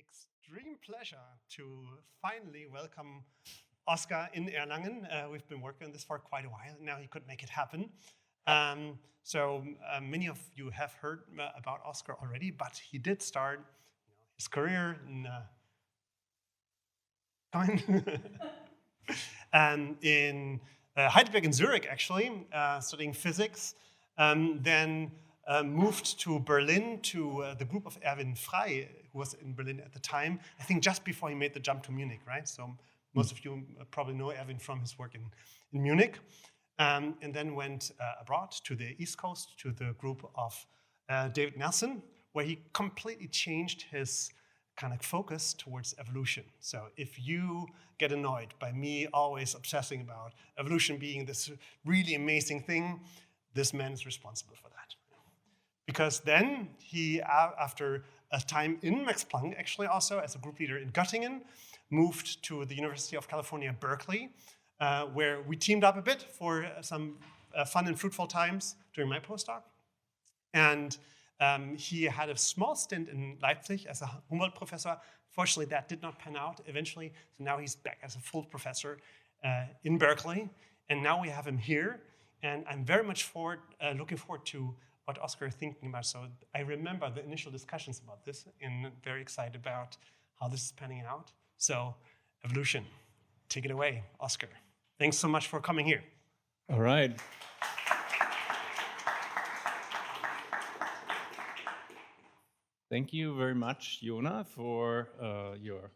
extreme pleasure to finally welcome Oskar in Erlangen. We've been working on this for quite a while. Now he could make it happen. Many of you have heard about Oskar already, but he did start his career in in Heidelberg and Zurich, actually, studying physics. Then moved to Berlin to the group of Erwin Frey, who was in Berlin at the time, I think just before he made the jump to Munich, right? So most of you probably know Erwin from his work in Munich. And then went abroad to the East Coast to the group of David Nelson, where he completely changed his kind of focus towards evolution. So if you get annoyed by me always obsessing about evolution being this really amazing thing, this man is responsible for that. Because then he, after a time in Max Planck, actually also as a group leader in Göttingen, moved to the University of California, Berkeley, where we teamed up a bit for some fun and fruitful times during my postdoc. And he had a small stint in Leipzig as a Humboldt professor. Fortunately, that did not pan out eventually. So now he's back as a full professor in Berkeley. And now we have him here. And I'm very much looking forward to what Oskar is thinking about. So I remember the initial discussions about this and very excited about how this is panning out. So evolution, take it away, Oskar. Thanks so much for coming here. All right. Thank you very much, Jona, for your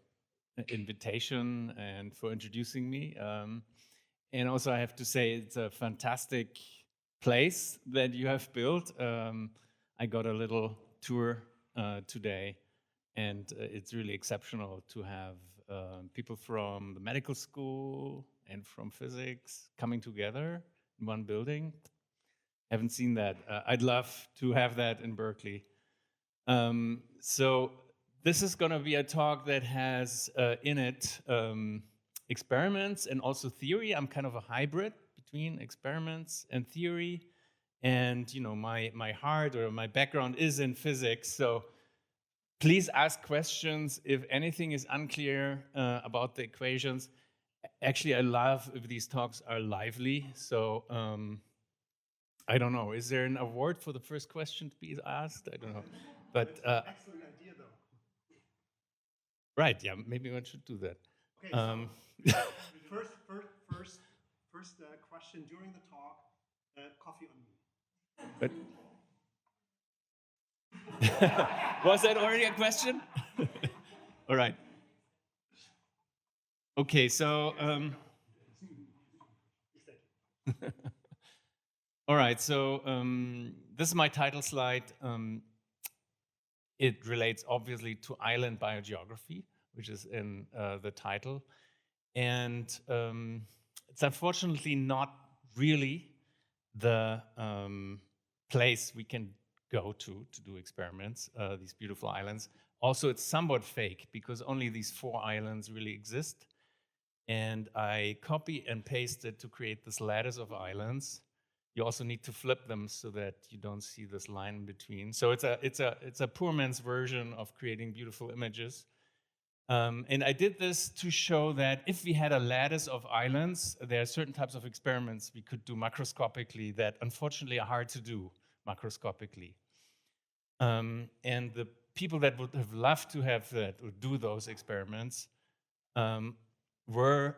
invitation and for introducing me. And also I have to say it's a fantastic place that you have built. I got a little tour today, and it's really exceptional to have people from the medical school and from physics coming together in one building. Haven't seen that. I'd love to have that in Berkeley. So this is going to be a talk that has in it experiments and also theory. I'm kind of a hybrid between experiments and theory. And my heart or my background is in physics. So please ask questions if anything is unclear about the equations. Actually, I love if these talks are lively. So I don't know. Is there an award for the first question to be asked? I don't know. But excellent idea, though. Right. Yeah. Maybe one should do that. Okay. So first question during the talk. Coffee on me. But was that already a question? All right. Okay. So. All right. So this is my title slide. It relates obviously to island biogeography, which is in the title. And it's unfortunately not really the place we can go to do experiments, these beautiful islands. Also, it's somewhat fake because only these 4 islands really exist. And I copy and pasted to create this lattice of islands. You also need to flip them so that you don't see this line in between. So it's a poor man's version of creating beautiful images. And I did this to show that if we had a lattice of islands, there are certain types of experiments we could do macroscopically that unfortunately are hard to do macroscopically. And the people that would have loved to have that or do those experiments were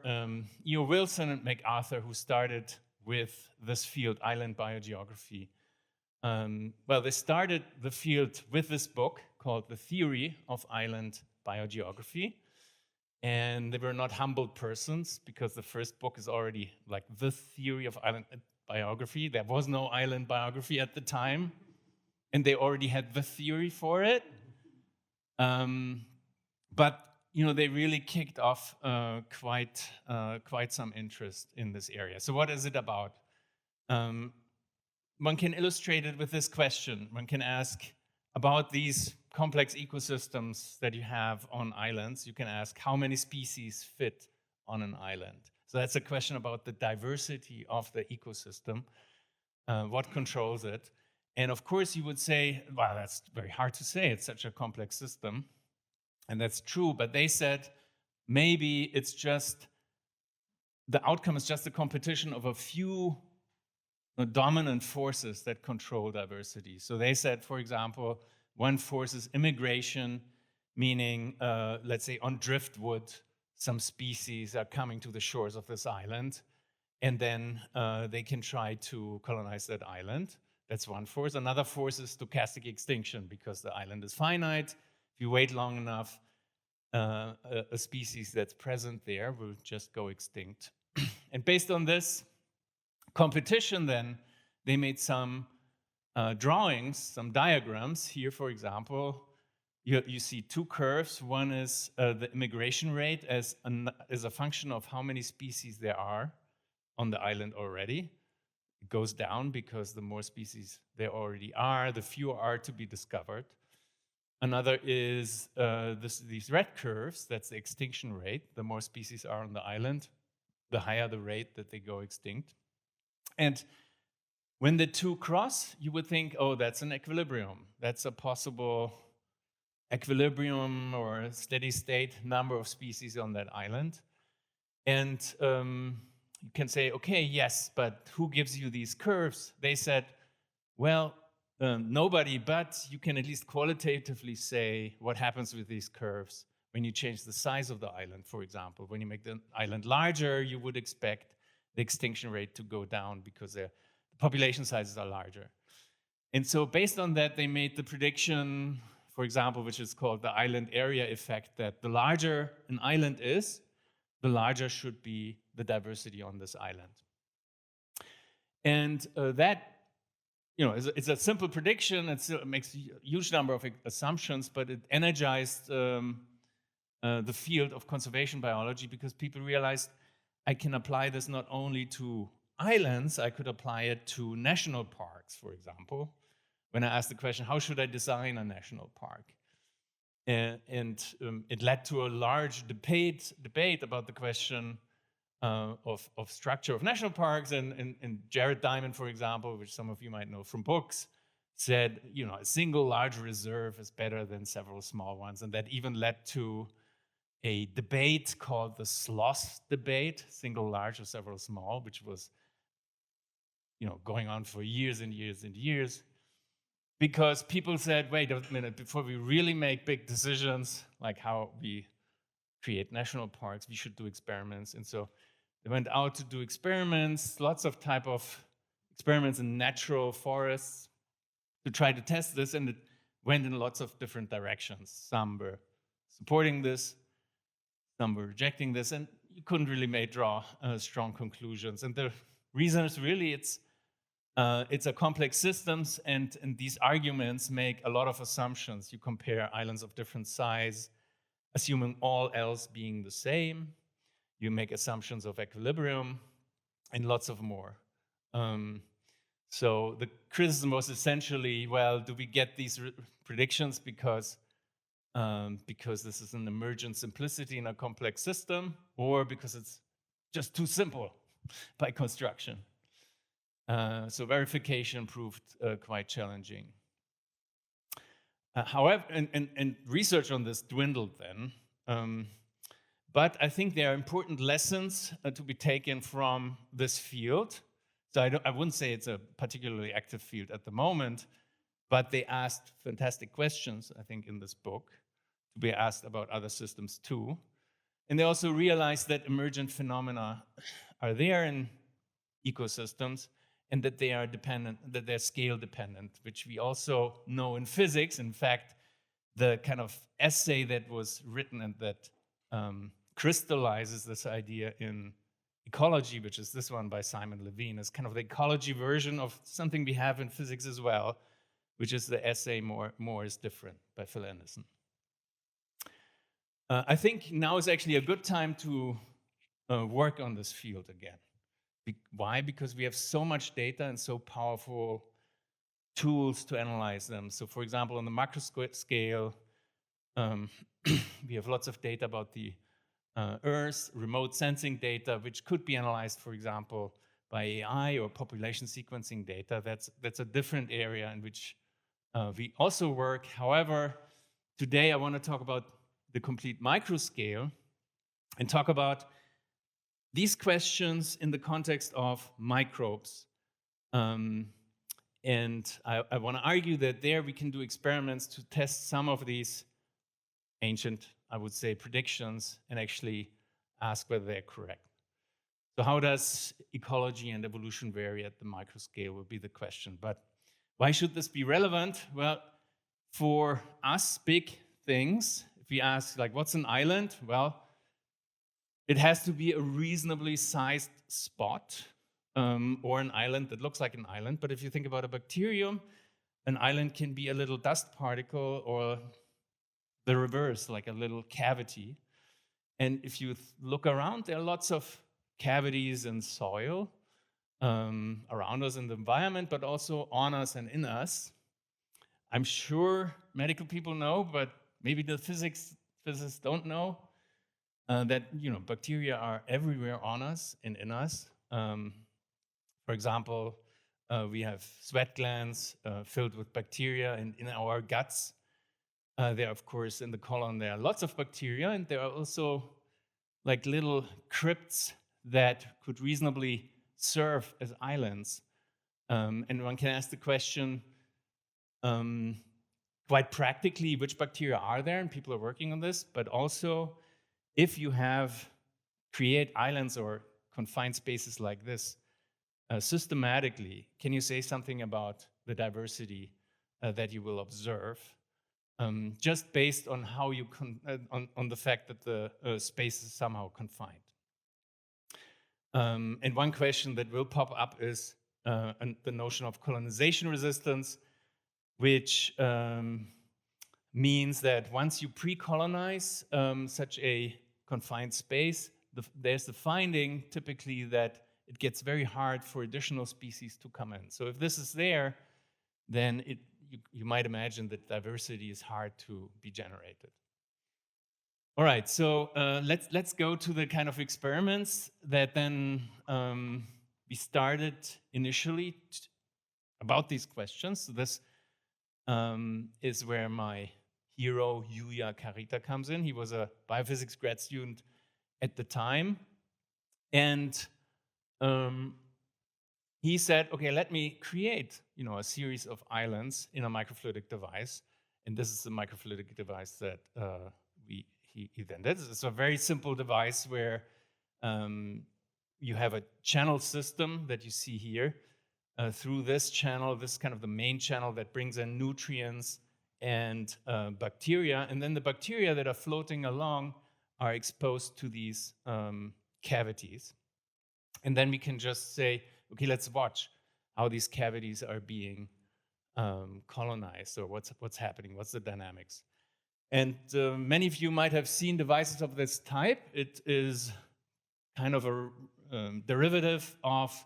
E.O. Wilson and MacArthur, who started with this field, island biogeography. Well, they started the field with this book called The Theory of Island Biogeography. And they were not humbled persons because the first book is already like The Theory of Island Biography. There was no island biography at the time. And they already had the theory for it. But they really kicked off quite some interest in this area. So what is it about? One can illustrate it with this question. One can ask about these complex ecosystems that you have on islands. You can ask how many species fit on an island. So that's a question about the diversity of the ecosystem. What controls it? And of course, you would say, well, that's very hard to say. It's such a complex system. And that's true, but they said maybe it's just, the outcome is just a competition of a few dominant forces that control diversity. So they said, for example, one force is immigration, meaning, let's say on driftwood, some species are coming to the shores of this island, and then they can try to colonize that island. That's one force. Another force is stochastic extinction, because the island is finite. If you wait long enough, a species that's present there will just go extinct. And based on this competition, then, they made some drawings, some diagrams. Here, for example, you see two curves. One is the immigration rate as a function of how many species there are on the island already. It goes down because the more species there already are, the fewer are to be discovered. Another is these red curves. That's the extinction rate. The more species are on the island, the higher the rate that they go extinct. And when the two cross, you would think, oh, that's an equilibrium. That's a possible equilibrium or a steady state number of species on that island. And you can say, okay, yes, but who gives you these curves? They said, well, nobody, but you can at least qualitatively say what happens with these curves when you change the size of the island, for example. When you make the island larger, you would expect the extinction rate to go down because the population sizes are larger. And so based on that, they made the prediction, for example, which is called the island area effect, that the larger an island is, the larger should be the diversity on this island. And that, it's a simple prediction. It makes a huge number of assumptions, but it energized the field of conservation biology, because people realized I can apply this not only to islands, I could apply it to national parks, for example. When I asked the question, how should I design a national park? And it led to a large debate about the question of structure of national parks. And Jared Diamond, for example, which some of you might know from books, said, a single large reserve is better than several small ones. And that even led to a debate called the sloth debate, single large or several small, which was going on for years and years and years, because people said, wait a minute, before we really make big decisions, like how we create national parks, we should do experiments. And so they went out to do experiments, lots of type of experiments in natural forests to try to test this, and it went in lots of different directions. Some were supporting this, some were rejecting this, and you couldn't really draw strong conclusions. And the reason is really it's a complex systems, and these arguments make a lot of assumptions. You compare islands of different size, assuming all else being the same. You make assumptions of equilibrium, and lots of more. So the criticism was essentially, well, do we get these predictions because this is an emergent simplicity in a complex system, or because it's just too simple by construction? So verification proved quite challenging. However, and research on this dwindled then. But I think there are important lessons to be taken from this field. So I wouldn't say it's a particularly active field at the moment, but they asked fantastic questions, I think, in this book, to be asked about other systems too. And they also realized that emergent phenomena are there in ecosystems, and that they are dependent, that they're scale dependent, which we also know in physics. In fact, the kind of essay that was written and that crystallizes this idea in ecology, which is this one by Simon Levine, is kind of the ecology version of something we have in physics as well, which is the essay More is Different by Phil Anderson. I think now is actually a good time to work on this field again. Why? Because we have so much data and so powerful tools to analyze them. So for example, on the macro scale, we have lots of data about the Earth, remote sensing data, which could be analyzed, for example, by AI or population sequencing data. That's a different area in which we also work. However, today I want to talk about the complete microscale and talk about these questions in the context of microbes. And I want to argue that there we can do experiments to test some of these ancient, I would say, predictions and actually ask whether they're correct. So how does ecology and evolution vary at the microscale would be the question. But why should this be relevant? Well, for us, big things, if we ask, like, what's an island? Well, it has to be a reasonably sized spot or an island that looks like an island. But if you think about a bacterium, an island can be a little dust particle or the reverse, like a little cavity. And if you look around, there are lots of cavities in soil around us in the environment, but also on us and in us. I'm sure medical people know, but maybe the physicists don't know that bacteria are everywhere on us and in us. For example, we have sweat glands filled with bacteria, and in our guts, there, of course, in the colon, there are lots of bacteria, and there are also like little crypts that could reasonably serve as islands. And one can ask the question, quite practically, which bacteria are there? And people are working on this. But also, if you create islands or confined spaces like this systematically, can you say something about the diversity that you will observe? Just based on how you on the fact that the space is somehow confined. And one question that will pop up is the notion of colonization resistance, which means that once you pre-colonize such a confined space, there's the finding typically that it gets very hard for additional species to come in. So if this is there, then you might imagine that diversity is hard to be generated. All right, so let's go to the kind of experiments that then we started initially about these questions. So this is where my hero, Yuya Karita, comes in. He was a biophysics grad student at the time. And he said, okay, let me create a series of islands in a microfluidic device. And this is the microfluidic device that he then did. It's a very simple device where you have a channel system that you see here. Through this channel, this is kind of the main channel that brings in nutrients and bacteria. And then the bacteria that are floating along are exposed to these cavities. And then we can just say, okay, let's watch how these cavities are being colonized, or what's happening, what's the dynamics. And many of you might have seen devices of this type. It is kind of a derivative of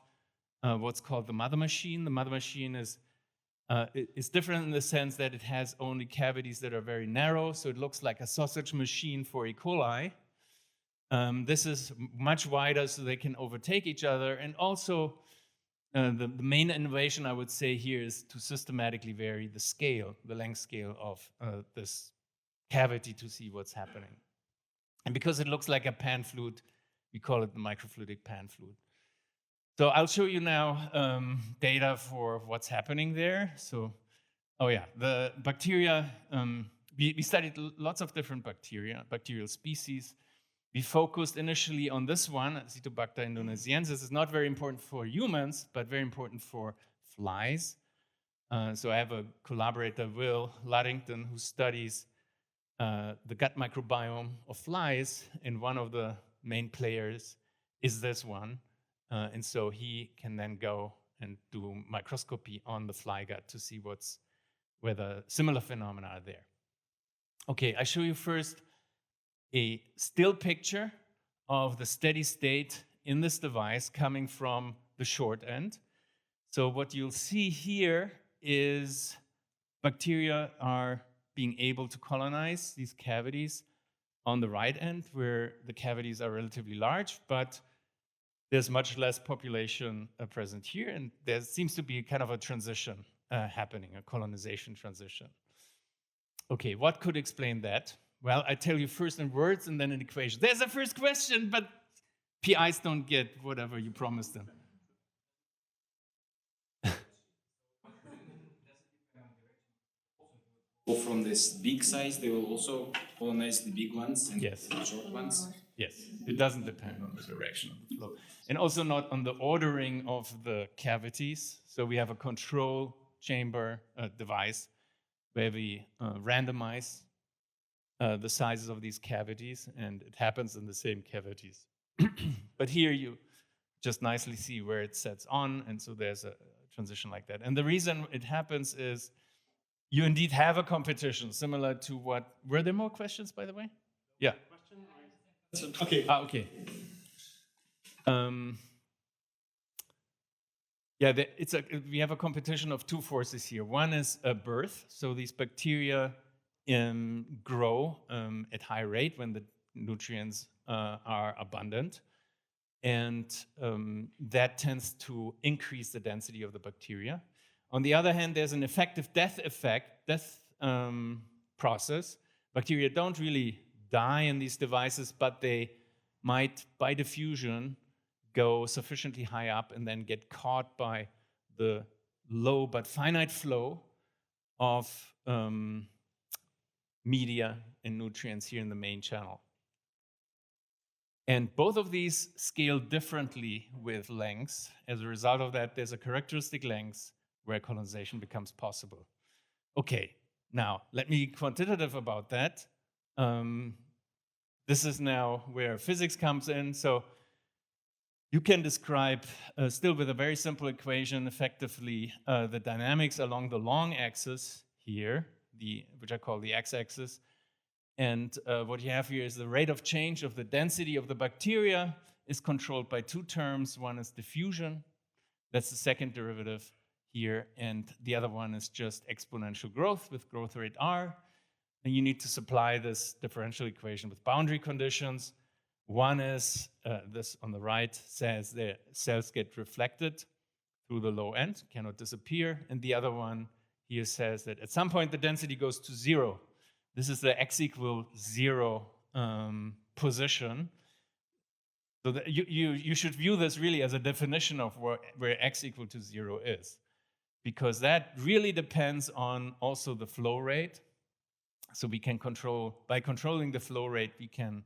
what's called the mother machine. The mother machine is different in the sense that it has only cavities that are very narrow, so it looks like a sausage machine for E. coli. This is much wider, so they can overtake each other. And also, the main innovation, I would say, here is to systematically vary the scale, the length scale of this cavity to see what's happening. And because it looks like a pan flute, we call it the microfluidic pan flute. So I'll show you now data for what's happening there. So, the bacteria, we studied lots of different bacterial species. We focused initially on this one, Acetobacter indonesiensis. It's not very important for humans, but very important for flies. So I have a collaborator, Will Luddington, who studies the gut microbiome of flies, and one of the main players is this one. And so he can then go and do microscopy on the fly gut to see whether similar phenomena are there. Okay, I show you first a still picture of the steady state in this device coming from the short end. So what you'll see here is bacteria are being able to colonize these cavities on the right end, where the cavities are relatively large, but there's much less population present here, and there seems to be kind of a transition happening, a colonization transition. Okay, what could explain that? Well, I tell you first in words and then in equations. There's a first question, but PIs don't get whatever you promised them. From this big size, they will also colonize the big ones and Yes. the short ones? Yes, it doesn't depend on the direction of the flow. And also not on the ordering of the cavities. So we have a control chamber device where we randomize the sizes of these cavities, and it happens in the same cavities. But here you just nicely see where it sets on, and so there's a transition like that. And the reason it happens is you indeed have a competition similar to what... Were there more questions, by the way? Yeah. Okay. Okay. Yeah, we have a competition of two forces here. One is birth, so these bacteria grow at high rate when the nutrients are abundant, and that tends to increase the density of the bacteria. On the other hand, there's an effective death process. Bacteria don't really die in these devices, but they might, by diffusion, go sufficiently high up and then get caught by the low but finite flow of media and nutrients here in the main channel. And both of these scale differently with lengths. As a result of that, there's a characteristic length where colonization becomes possible. Okay, now let me be quantitative about that. This is now where physics comes in. So you can describe, still with a very simple equation, effectively the dynamics along the long axis here, which I call the x-axis. And what you have here is the rate of change of the density of the bacteria is controlled by two terms. One is diffusion, that's the second derivative here, and the other one is just exponential growth with growth rate r. And you need to supply this differential equation with boundary conditions. One is, this on the right says the cells get reflected through the low end, cannot disappear. And the other one here says that at some point the density goes to 0. This is the x equal 0 position. So you should view this really as a definition of where x equal to 0 is, because that really depends on also the flow rate. So we can control, by controlling the flow rate, we can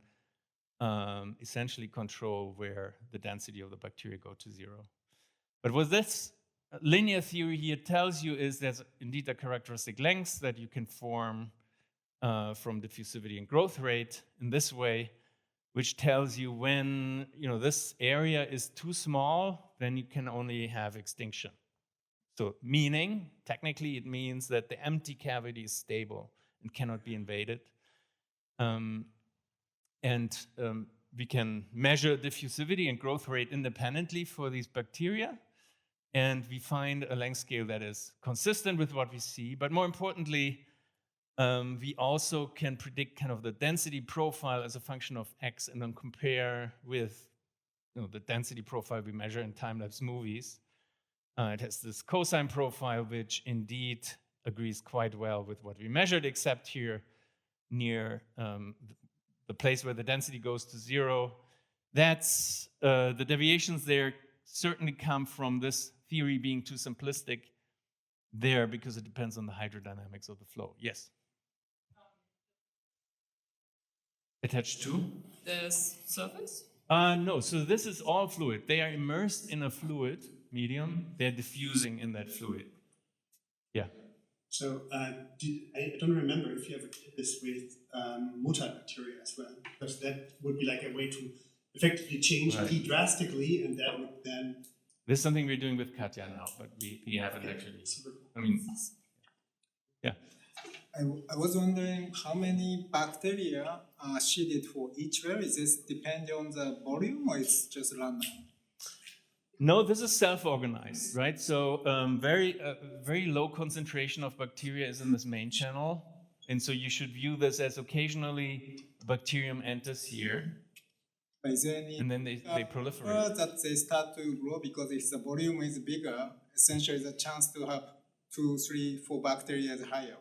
essentially control where the density of the bacteria go to 0. But what this linear theory here tells you is there's indeed a characteristic length that you can form from diffusivity and growth rate in this way, which tells you when this area is too small, then you can only have extinction. So meaning, technically, it means that the empty cavity is stable and cannot be invaded. We can measure diffusivity and growth rate independently for these bacteria, and we find a length scale that is consistent with what we see. But more importantly, we also can predict kind of the density profile as a function of x, and then compare with the density profile we measure in time-lapse movies. It has this cosine profile, which indeed agrees quite well with what we measured, except here near the place where the density goes to 0. That's the deviations there certainly come from this theory being too simplistic there, because it depends on the hydrodynamics of the flow. Yes? Attached to? The surface? No, so this is all fluid. They are immersed in a fluid medium. They're diffusing in that fluid. Yeah. So I don't remember if you ever did this with motile bacteria as well, because that would be like a way to effectively change heat drastically, and that would then... This is something we're doing with Katja now, but we haven't actually. I mean, yeah. I was wondering how many bacteria are seeded for each well. Is this depending on the volume, or it's just random? No, this is self-organized, right? So very low concentration of bacteria is in this main channel. And so you should view this as occasionally bacterium enters here. But is there any and then they proliferate. that they start to grow, because if the volume is bigger, essentially the chance to have 2, 3, 4 bacteria is higher.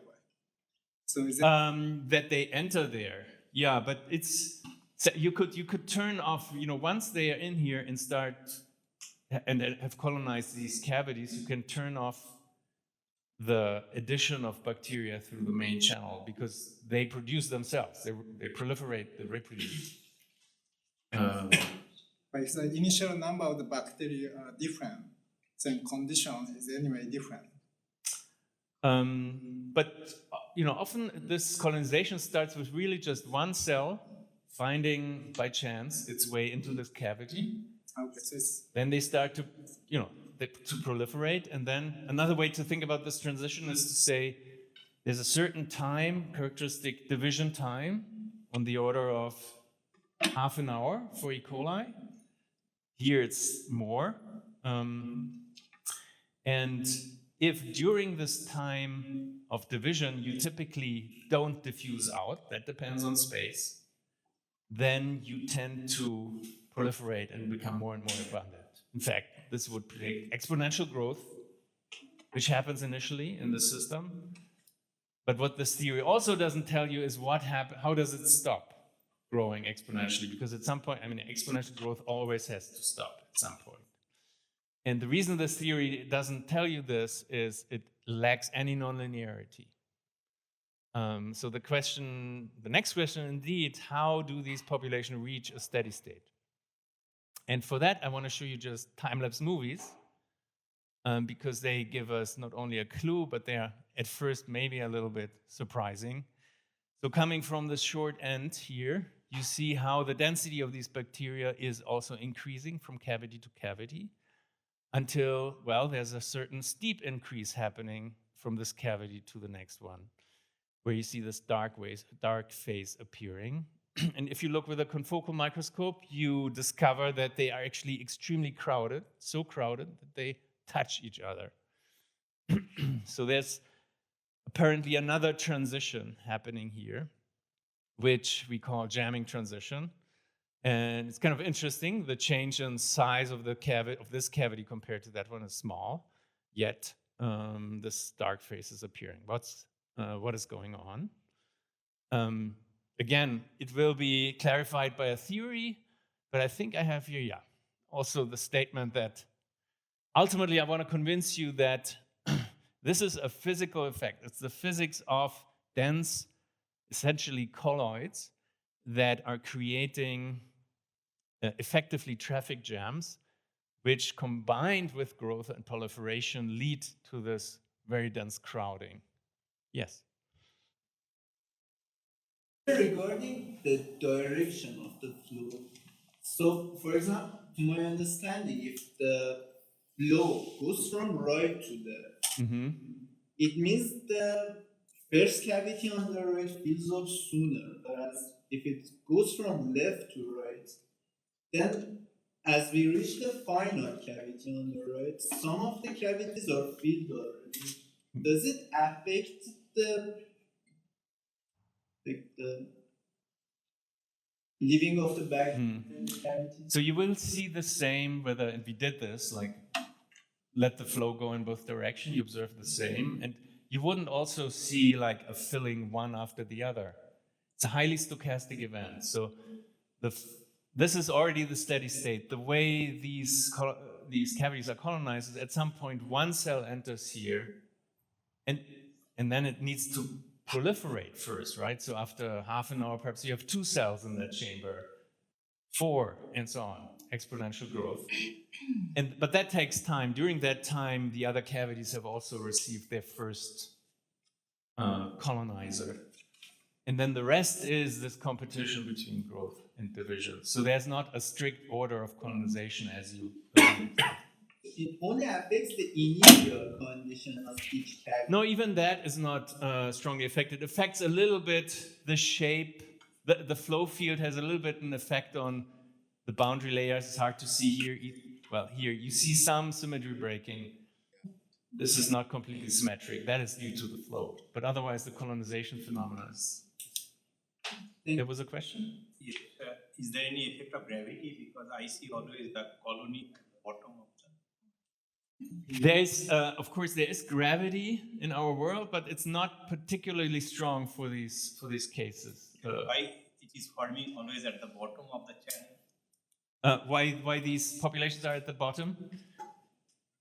So is it that they enter there. Yeah, but it's so you could turn off. Once they are in here and start and have colonized these cavities, you can turn off the addition of bacteria through the main channel because they produce themselves. They proliferate, they reproduce. but if the initial number of the bacteria are different, then condition is anyway different. But often this colonization starts with really just one cell finding by chance its way into this cavity. Okay, so it's Then they start to, to proliferate. And then another way to think about this transition is to say there's a certain time, characteristic division time, on the order of half an hour for E. coli. Here it's more. And if during this time of division you typically don't diffuse out, that depends on space, then you tend to proliferate and become more and more abundant. In fact, this would predict exponential growth, which happens initially in the system. But what this theory also doesn't tell you is how does it stop growing exponentially? Because at some point, exponential growth always has to stop at some point. And the reason this theory doesn't tell you this is it lacks any nonlinearity. So the next question, indeed, how do these populations reach a steady state? And for that, I want to show you just time-lapse movies because they give us not only a clue, but they are at first maybe a little bit surprising. So coming from the short end here, you see how the density of these bacteria is also increasing from cavity to cavity until, well, there's a certain steep increase happening from this cavity to the next one, where you see this dark phase appearing. And if you look with a confocal microscope, you discover that they are actually extremely crowded, so crowded that they touch each other. So there's apparently another transition happening here, which we call jamming transition. And it's kind of interesting. The change in size of this cavity compared to that one is small, yet this dark phase is appearing. What is going on? Again, it will be clarified by a theory, but I think I have here, also the statement that ultimately I want to convince you that this is a physical effect. It's the physics of dense, essentially colloids that are creating effectively traffic jams, which combined with growth and proliferation lead to this very dense crowding. Yes? Regarding the direction of the flow, so for example, to my understanding, if the flow goes from right to left, it means the first cavity on the right fills up sooner, whereas if it goes from left to right, then as we reach the final cavity on the right, some of the cavities are filled already. Does it affect the leaving of the back cavity? So you will see the same whether, and we did this, like let the flow go in both directions, you observe the same, and you wouldn't also see like a filling one after the other. It's a highly stochastic event. So this is already the steady state. The way these cavities are colonized is at some point one cell enters here, and then it needs to proliferate first, right? So after half an hour, perhaps you have 2 cells in that chamber, 4, and so on, exponential growth. But that takes time. During that time, the other cavities have also received their first colonizer. And then the rest is this competition between growth and division. So there's not a strict order of colonization as you believe. It only affects the initial condition of each cavity. No, even that is not strongly affected. It affects a little bit the shape. The flow field has a little bit an effect on the boundary layers. It's hard to see here. Well, here you see some symmetry breaking. This is not completely symmetric. That is due to the flow. But otherwise, the colonization phenomenon is... There was a question? Yes. Is there any effect of gravity? Because I see always the colony at the bottom of Of course, there is gravity in our world, but it's not particularly strong for these cases. Why it is forming always at the bottom of the channel? Why these populations are at the bottom?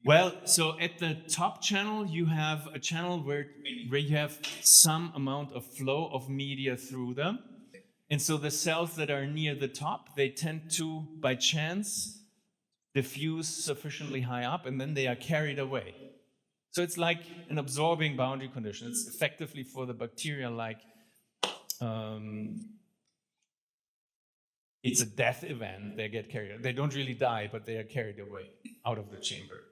Well, so at the top channel, you have a channel where you have some amount of flow of media through them. And so the cells that are near the top, they tend to, by chance, diffuse sufficiently high up, and then they are carried away. So it's like an absorbing boundary condition. It's effectively for the bacteria like it's a death event. They get carried. They don't really die, but they are carried away out of the chamber.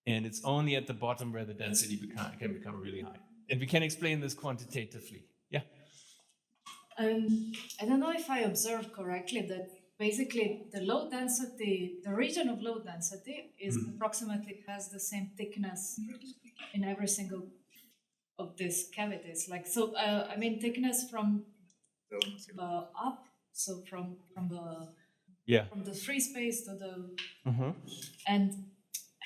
And it's only at the bottom where the density can become really high. And we can explain this quantitatively. Yeah? I don't know if I observed correctly that basically the low density, the region of low density is approximately has the same thickness in every single of these cavities. Like, so, I mean, thickness from up, so from the free space to the, and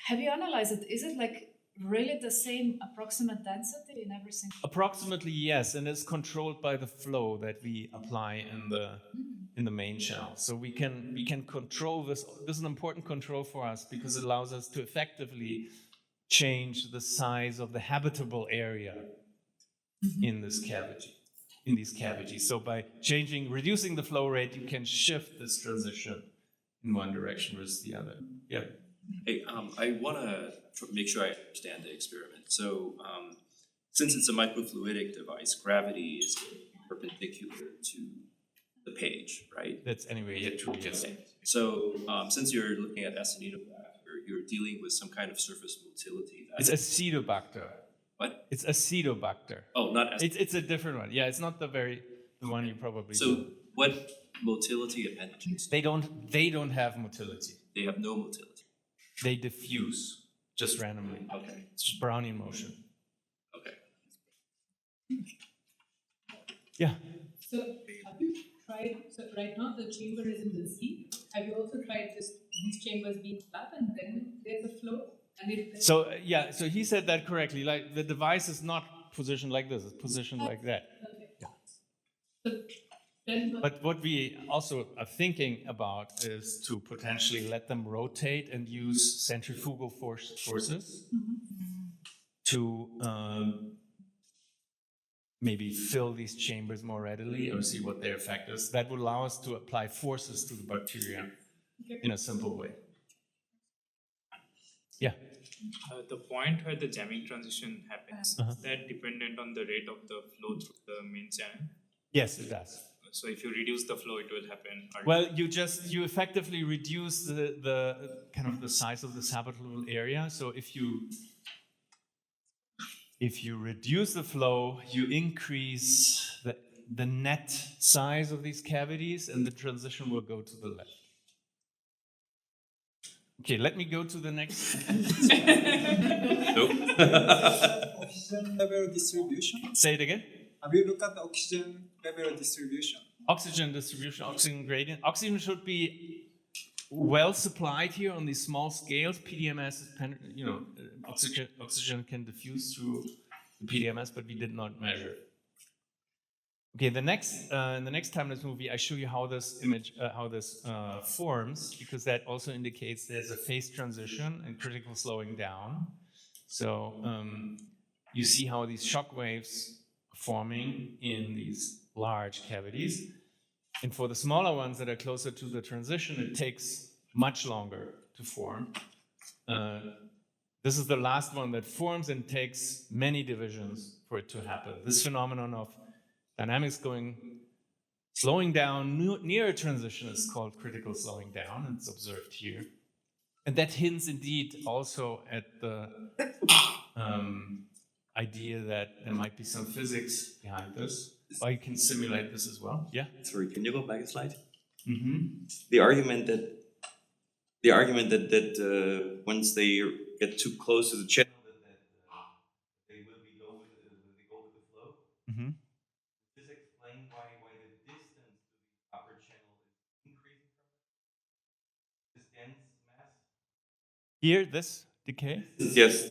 have you analyzed it? Is it like really the same approximate density in every single? Approximately, yes, and it's controlled by the flow that we apply in the main channel. So we can control this. This is an important control for us because it allows us to effectively change the size of the habitable area in this cavity, in these cavities. So by reducing the flow rate, you can shift this transition in one direction versus the other. Yeah. Hey, I want to make sure I understand the experiment. So, since it's a microfluidic device, gravity is perpendicular to the page, right? That's anyway yet true. Yes. Okay. So, since you're looking at Acinetobacter, you're dealing with some kind of surface motility. It's Acetobacter. What? It's Acetobacter. Oh, not It's a different one. Yeah, it's not the one you probably. So, know. what motility appendages? They don't have motility. They have no motility. They diffuse just randomly. Okay. It's just Brownian motion. Okay. Yeah. So have you tried, so right now the chamber is in the sea. Have you also tried these chambers being flat and then there's a flow? And so he said that correctly. Like the device is not positioned like this, it's positioned like that. Okay. Yeah. So then but what we also are thinking about is to potentially let them rotate and use centrifugal forces to maybe fill these chambers more readily or see what their effect is. That would allow us to apply forces to the bacteria in a simple way. Yeah. The point where the jamming transition happens, is that dependent on the rate of the flow through the main channel? Yes, it does. So if you reduce the flow, it will happen. Well, you effectively reduce the kind of the size of this habitable area. So if you reduce the flow, you increase the net size of these cavities, and the transition will go to the left. Okay, let me go to the next. Oxygen level distribution. Say it again. Have you looked at the oxygen level distribution? Oxygen distribution, oxygen gradient. Oxygen should be well supplied here on these small scales. PDMS is, oxygen can diffuse through the PDMS, but we did not measure it. Okay, in the next time-lapse movie, I show you how this forms, because that also indicates there's a phase transition and critical slowing down. So you see how these shock waves are forming in these large cavities. And for the smaller ones that are closer to the transition, it takes much longer to form. This is the last one that forms and takes many divisions for it to happen. This phenomenon of dynamics slowing down near a transition is called critical slowing down, and it's observed here. And that hints indeed also at the idea that there might be some physics behind this. Or you can simulate this as well. Yeah? Sorry, can you go back a slide? Mm-hmm. The argument that once they get too close to the channel, they go with the flow. Mm-hmm. Does this explain why the distance to the upper channel is increasing from this dense mass? Here, this decay? Yes.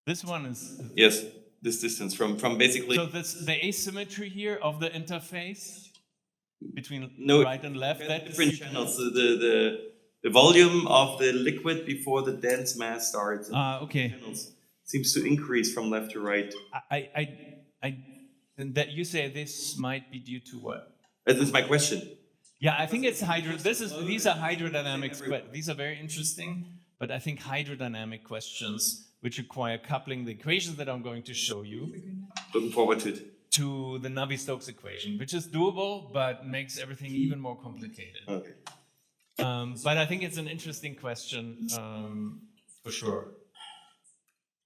This one is. Yes, this distance from basically. So that's the asymmetry here of the interface between No, right and left. That different channels. So the volume of the liquid before the dense mass starts. Okay. Channels seems to increase from left to right. And that you say this might be due to what? This is my question. Yeah, I think it's these are hydrodynamics, but these are very interesting. But I think hydrodynamic questions, which require coupling the equations that I'm going to show you. Looking forward to it. To the Navier-Stokes equation, which is doable, but makes everything even more complicated. Okay. But I think it's an interesting question for sure.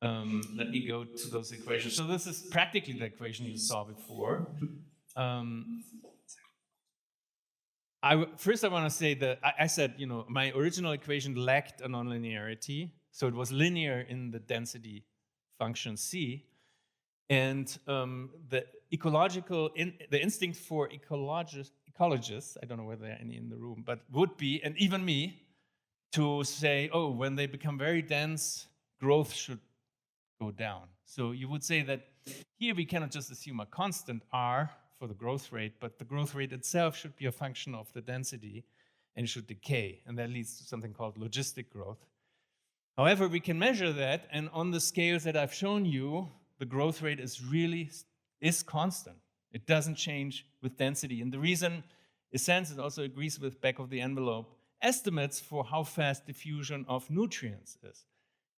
Let me go to those equations. So this is practically the equation you saw before. First, I want to say that I said, my original equation lacked a nonlinearity. So it was linear in the density function C. And the instinct for ecologists, I don't know whether there are any in the room, but would be, and even me, to say, oh, when they become very dense, growth should go down. So you would say that here we cannot just assume a constant R for the growth rate, but the growth rate itself should be a function of the density and should decay. And that leads to something called logistic growth. However, we can measure that, and on the scales that I've shown you, the growth rate is constant. It doesn't change with density. And the reason, in a sense, it also agrees with back of the envelope estimates for how fast diffusion of nutrients is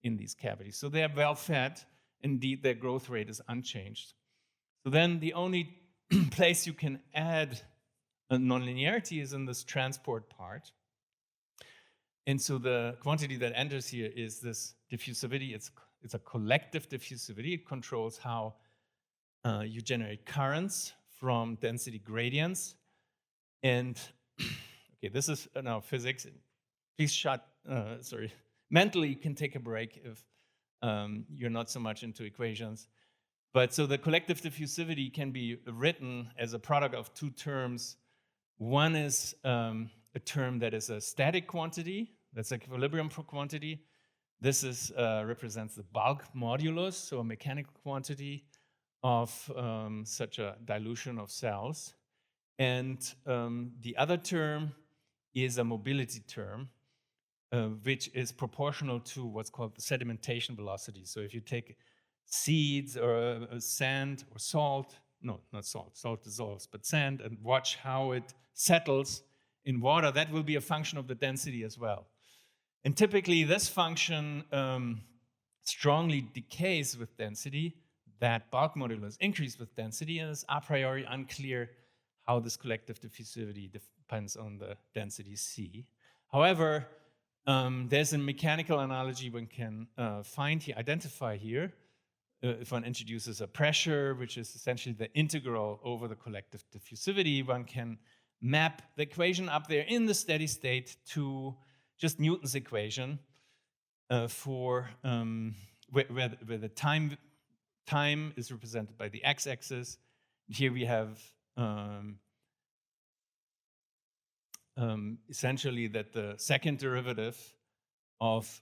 in these cavities. So they are well fed. Indeed, their growth rate is unchanged. So then the only place you can add a nonlinearity is in this transport part. And so the quantity that enters here is this diffusivity. It's a collective diffusivity. It controls how you generate currents from density gradients. And okay, this is now physics. Please mentally you can take a break if you're not so much into equations. But so the collective diffusivity can be written as a product of two terms. One is a term that is a static quantity, that's equilibrium quantity. This represents the bulk modulus, so a mechanical quantity of such a dilution of cells. And the other term is a mobility term, which is proportional to what's called the sedimentation velocity. So if you take seeds or sand or salt, no, not salt, salt dissolves, but sand, and watch how it settles in water, that will be a function of the density as well. And typically this function strongly decays with density. That bulk modulus increases with density, and it's a priori unclear how this collective diffusivity depends on the density C. However, there's a mechanical analogy one can identify here. If one introduces a pressure, which is essentially the integral over the collective diffusivity, one can map the equation up there in the steady state to just Newton's equation for where the time is represented by the x-axis. Here we have essentially that the second derivative of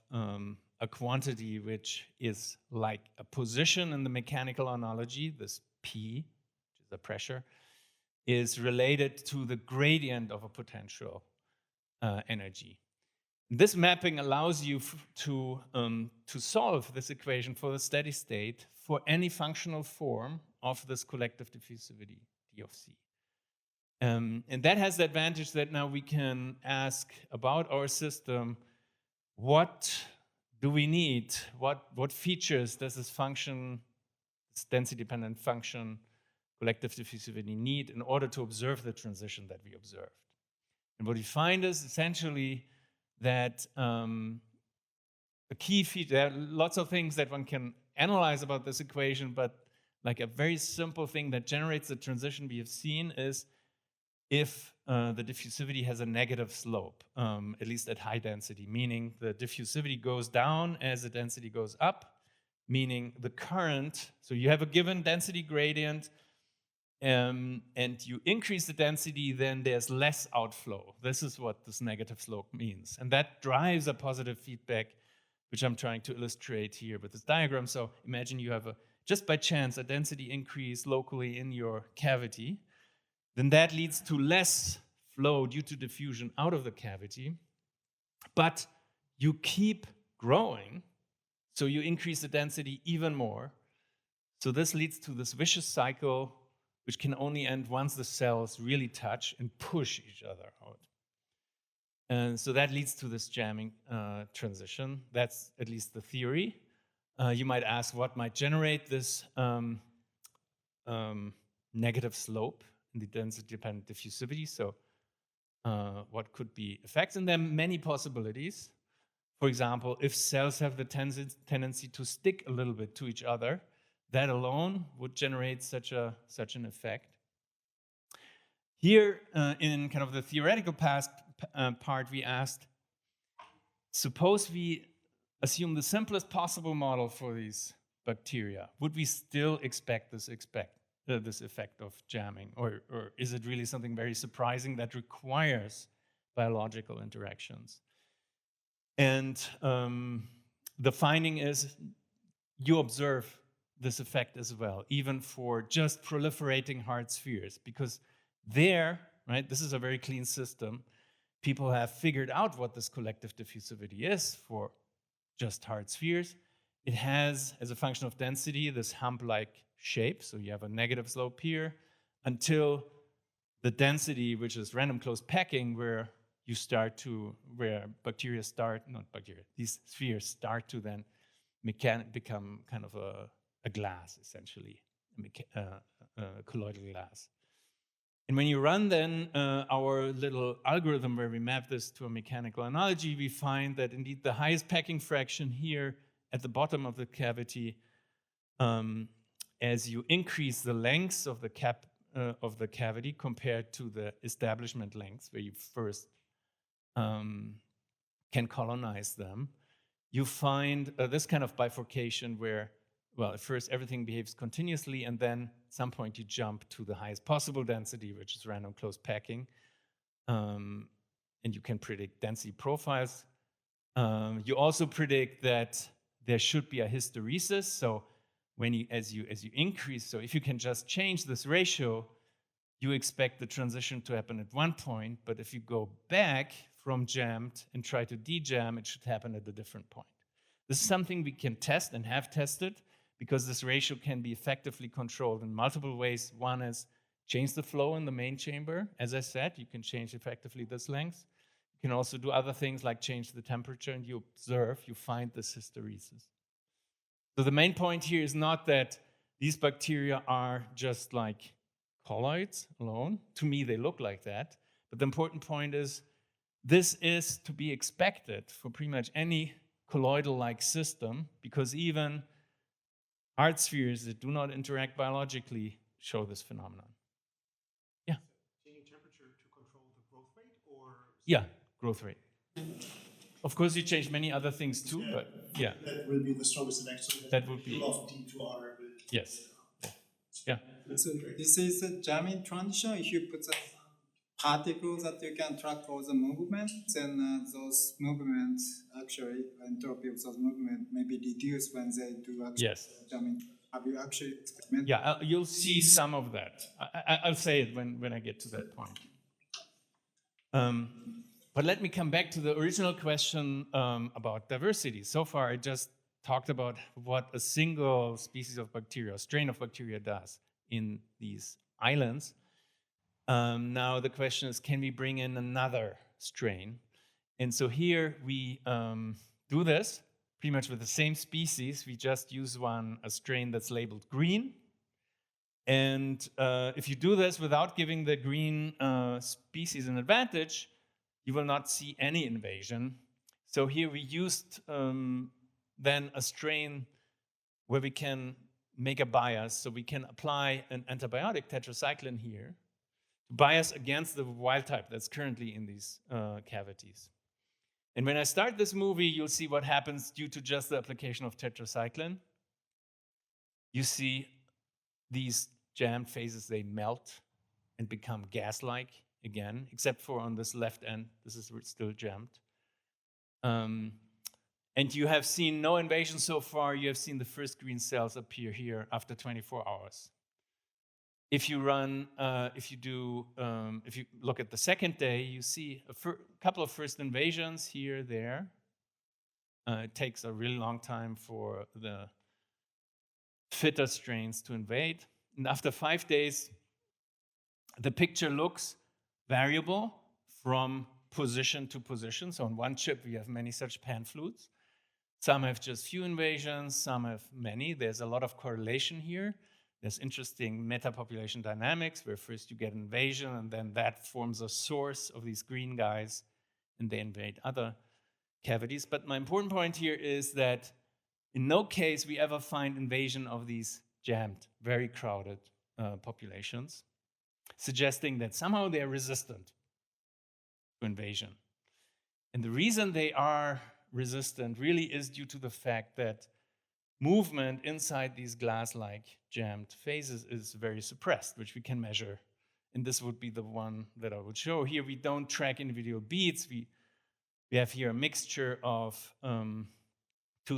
a quantity which is like a position in the mechanical analogy, this P, which is the pressure, is related to the gradient of a potential energy. This mapping allows you to solve this equation for the steady state for any functional form of this collective diffusivity, D of C. And that has the advantage that now we can ask about our system, what do we need? What features does this function, this density-dependent function, collective diffusivity need in order to observe the transition that we observed? And what we find is essentially that a key feature, there are lots of things that one can analyze about this equation, but like a very simple thing that generates the transition we have seen is if the diffusivity has a negative slope, at least at high density, meaning the diffusivity goes down as the density goes up, meaning the current, so you have a given density gradient, and you increase the density, then there's less outflow. This is what this negative slope means. And that drives a positive feedback, which I'm trying to illustrate here with this diagram. So imagine you have, just by chance, a density increase locally in your cavity. Then that leads to less flow due to diffusion out of the cavity. But you keep growing, so you increase the density even more. So this leads to this vicious cycle, which can only end once the cells really touch and push each other out. And so that leads to this jamming transition. That's at least the theory. You might ask what might generate this negative slope in the density-dependent diffusivity. So what could be effects? And there are many possibilities. For example, if cells have the tendency to stick a little bit to each other, that alone would generate such an effect. Here, in kind of the theoretical part, we asked, suppose we assume the simplest possible model for these bacteria, would we still expect this effect of jamming? Or is it really something very surprising that requires biological interactions? And the finding is you observe this effect as well, even for just proliferating hard spheres, because there, right, this is a very clean system. People have figured out what this collective diffusivity is for just hard spheres. It has, as a function of density, this hump-like shape. So you have a negative slope here until the density, which is random close packing, where bacteria start, not bacteria, these spheres start to then become kind of a glass, essentially, a colloidal glass. And when you run then our little algorithm where we map this to a mechanical analogy, we find that indeed the highest packing fraction here at the bottom of the cavity, as you increase the lengths of the cavity compared to the establishment lengths where you first can colonize them, you find this kind of bifurcation where, well, at first everything behaves continuously, and then at some point you jump to the highest possible density, which is random close packing, and you can predict density profiles. You also predict that there should be a hysteresis. So as you increase, so if you can just change this ratio, you expect the transition to happen at one point, but if you go back from jammed and try to de-jam, it should happen at a different point. This is something we can test and have tested, because this ratio can be effectively controlled in multiple ways. One is change the flow in the main chamber. As I said, you can change effectively this length. You can also do other things like change the temperature, and you find this hysteresis. So the main point here is not that these bacteria are just like colloids alone. To me, they look like that. But the important point is this is to be expected for pretty much any colloidal-like system, because even hard spheres that do not interact biologically show this phenomenon. Yeah? Changing temperature to control the growth rate, or? Yeah, growth rate. Of course, you change many other things too, but yeah. That will be the strongest effect. So that would be of D to R. Yes. Yeah. So this is a jamming transition. If you put the particles that you can track all the movements, then those movements, actually, entropy of those movements may be reduced when they do actually jamming. Have you actually experimented? Yeah, you'll see some of that. I'll say it when I get to that point. But let me come back to the original question about diversity. So far, I just talked about what a single species of bacteria, a strain of bacteria does in these islands. Now the question is, can we bring in another strain? And so here we do this pretty much with the same species. We just use a strain that's labeled green. And if you do this without giving the green species an advantage, you will not see any invasion. So here we used then a strain where we can make a bias. So we can apply an antibiotic, tetracycline here, to bias against the wild type that's currently in these cavities. And when I start this movie, you'll see what happens due to just the application of tetracycline. You see these jammed phases, they melt and become gas-like again, except for on this left end, this is still jammed. And you have seen no invasion so far. You have seen the first green cells appear here after 24 hours. If you run, if you look at the second day, you see a couple of first invasions here, there. It takes a really long time for the fitter strains to invade. And after 5 days, the picture looks variable from position to position. So on one chip, we have many such pan-flutes. Some have just few invasions, some have many. There's a lot of correlation here. There's interesting metapopulation dynamics, where first you get invasion, and then that forms a source of these green guys, and they invade other cavities. But my important point here is that in no case we ever find invasion of these jammed, very crowded populations, suggesting that somehow they are resistant to invasion. And the reason they are resistant really is due to the fact that movement inside these glass-like jammed phases is very suppressed, which we can measure. And this would be the one that I would show. Here we don't track individual beads. We have here a mixture of 2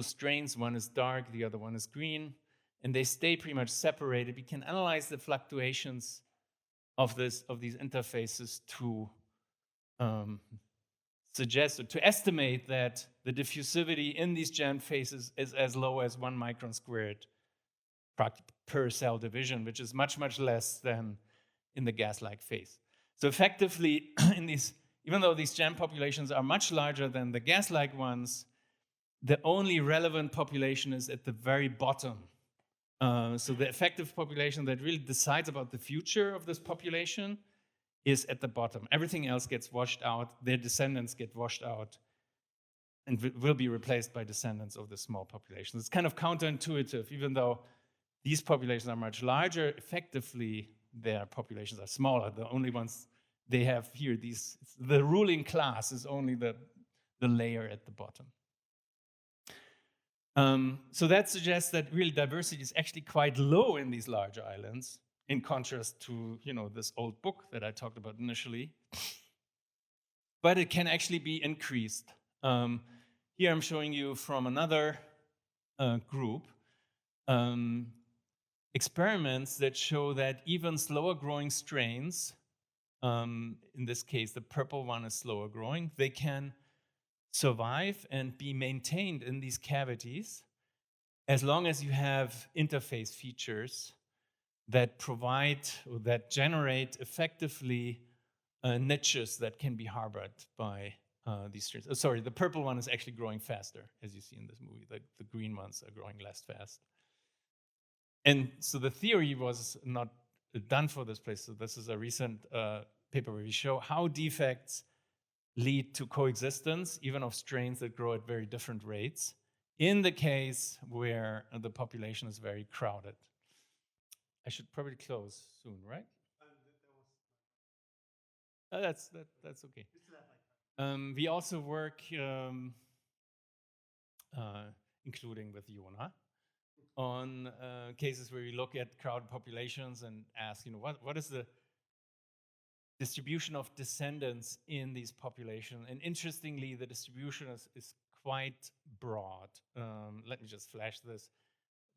strains. One is dark, the other one is green. And they stay pretty much separated. We can analyze the fluctuations of these interfaces to suggest or to estimate that the diffusivity in these jammed phases is as low as 1 micron squared per cell division, which is much, much less than in the gas-like phase. So effectively, even though these jammed populations are much larger than the gas-like ones, the only relevant population is at the very bottom. So the effective population that really decides about the future of this population is at the bottom. Everything else gets washed out. Their descendants get washed out and will be replaced by descendants of the small populations. It's kind of counterintuitive. Even though these populations are much larger, effectively their populations are smaller. The only ones they have here, the ruling class is only the layer at the bottom. So that suggests that real diversity is actually quite low in these larger islands, in contrast to this old book that I talked about initially. But it can actually be increased. Here I'm showing you from another group experiments that show that even slower growing strains, in this case the purple one is slower growing, they can survive and be maintained in these cavities as long as you have interface features that provide or that generate effectively niches that can be harbored by these strains. Sorry, the purple one is actually growing faster, as you see in this movie. The green ones are growing less fast. And so the theory was not done for this place. So this is a recent paper where we show how defects lead to coexistence, even of strains that grow at very different rates, in the case where the population is very crowded. I should probably close soon, right? That's okay. We also work, including with Jona, on cases where we look at crowded populations and ask, what is the distribution of descendants in these populations? And interestingly, the distribution is quite broad. Let me just flash this.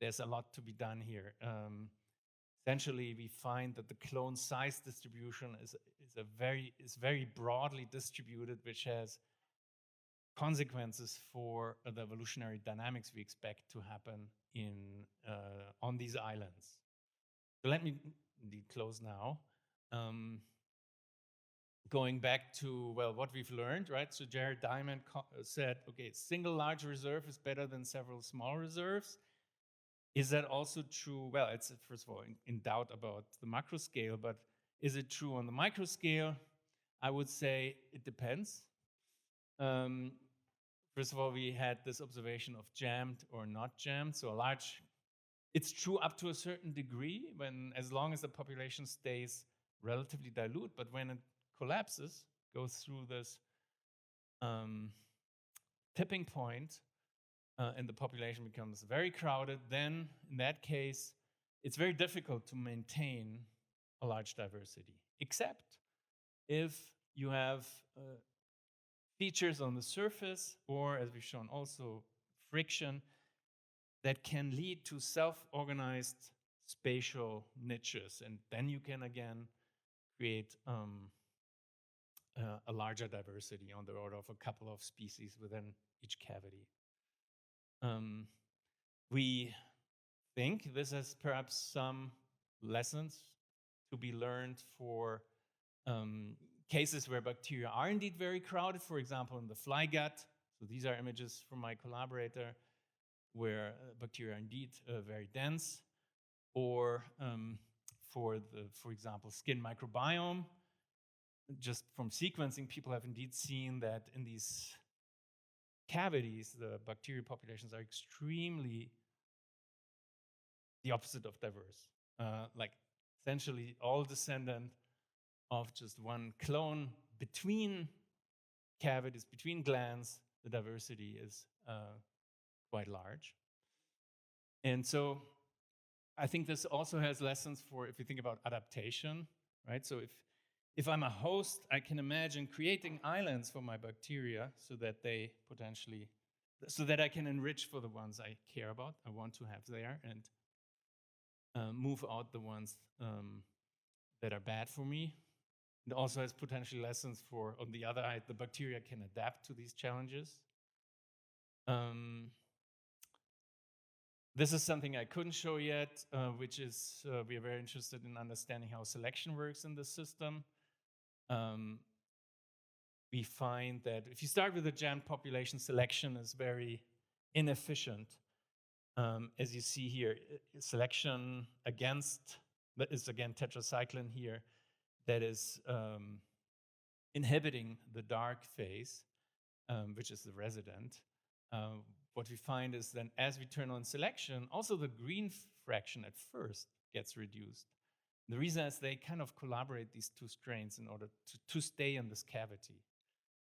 There's a lot to be done here. Essentially, we find that the clone size distribution is very broadly distributed, which has consequences for the evolutionary dynamics we expect to happen on these islands. So let me indeed close now. Going back to, what we've learned, right? So Jared Diamond said, okay, single large reserve is better than several small reserves. Is that also true? Well, it's first of all in doubt about the macro scale, but is it true on the micro scale? I would say it depends. First of all, we had this observation of jammed or not jammed. So it's true up to a certain degree, as long as the population stays relatively dilute, but when it collapses, goes through this tipping point, and the population becomes very crowded, then in that case, it's very difficult to maintain a large diversity, except if you have features on the surface, or as we've shown also, friction that can lead to self-organized spatial niches. And then you can again create a larger diversity on the order of a couple of species within each cavity. We think this has perhaps some lessons to be learned for cases where bacteria are indeed very crowded, for example, in the fly gut. So these are images from my collaborator where bacteria are indeed very dense, or for example, skin microbiome. Just from sequencing, people have indeed seen that in these cavities, the bacteria populations are extremely the opposite of diverse. Like essentially all descendant of just one clone between cavities, between glands, the diversity is quite large. And so I think this also has lessons for if you think about adaptation, right? So if I'm a host, I can imagine creating islands for my bacteria so that they potentially, so that I can enrich for the ones I care about, I want to have there, and move out the ones that are bad for me. It also has potential lessons for, on the other side, the bacteria can adapt to these challenges. This is something I couldn't show yet, which is we are very interested in understanding how selection works in this system. We find that if you start with a jammed population, selection is very inefficient. As you see here, selection against, that is again tetracycline here, that is inhibiting the dark phase, which is the resident. What we find is then as we turn on selection, also the green fraction at first gets reduced. The reason is they kind of collaborate, these two strains, in order to stay in this cavity.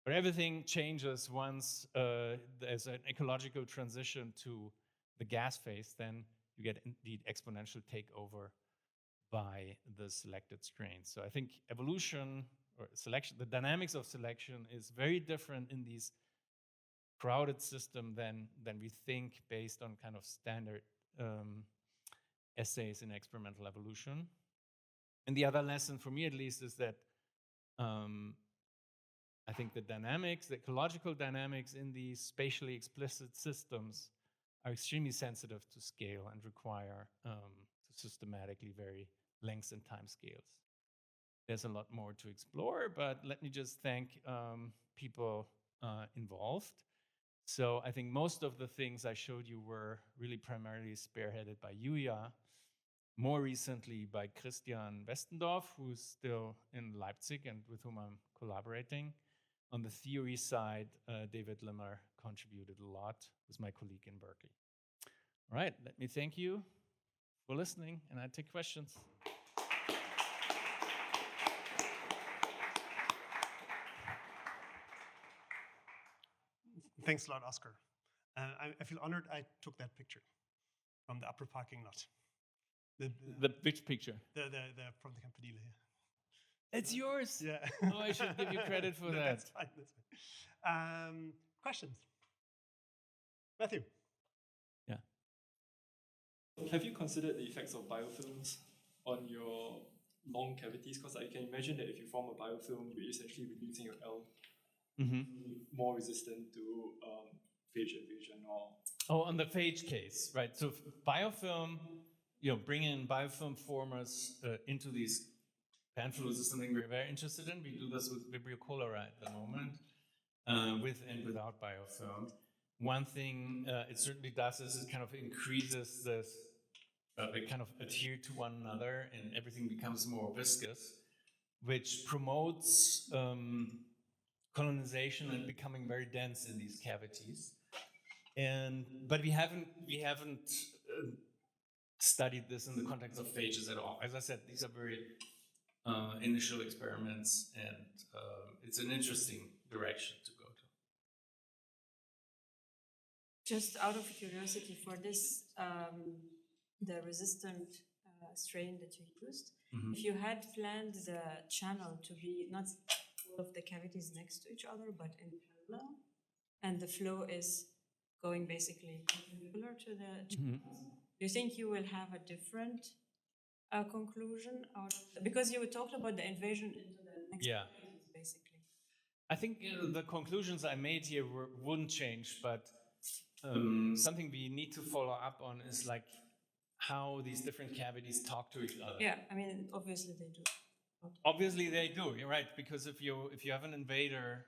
But everything changes once there's an ecological transition to the gas phase, then you get indeed exponential takeover by the selected strains. So I think evolution or selection, the dynamics of selection is very different in these crowded system than we think based on kind of standard essays in experimental evolution. And the other lesson for me at least is that I think the dynamics, the ecological dynamics in these spatially explicit systems are extremely sensitive to scale and require to systematically vary lengths and time scales. There's a lot more to explore, but let me just thank people involved. So I think most of the things I showed you were really primarily spearheaded by Julia, more recently by Christian Westendorf, who's still in Leipzig and with whom I'm collaborating. On the theory side, David Limmer contributed a lot, with my colleague in Berkeley. All right, let me thank you for listening, and I take questions. Thanks a lot, Oskar. I feel honored I took that picture from the upper parking lot. Which picture? The from the Campanile here. It's yours? Yeah. Oh, I should give you credit for that. That's fine, that's fine. Questions? Matthew? Yeah. Have you considered the effects of biofilms on your long cavities? Because I can imagine that if you form a biofilm, you're essentially reducing your L, more resistant to phage invasion or... Oh, on the phage case, right? So biofilm, bringing in biofilm formers into these panfluids is something we're very interested in. We do this with Vibrio cholerae at the moment, with and without biofilm. One thing it certainly does is it kind of increases this, they kind of adhere to one another and everything becomes more viscous, which promotes colonization and becoming very dense in these cavities. But we haven't studied this in the context of phages at all. As I said, these are very initial experiments, and it's an interesting direction to go to. Just out of curiosity, for this, the resistant strain that you used, if you had planned the channel to be not all of the cavities next to each other, but in parallel, and the flow is going basically perpendicular to the channels, do you think you will have a different conclusion out of because you talked about the invasion into the next cavities, basically? I think the conclusions I made here wouldn't change, but something we need to follow up on is like how these different cavities talk to each other. Yeah, I mean, obviously they do. Obviously they do, you're right, because if you have an invader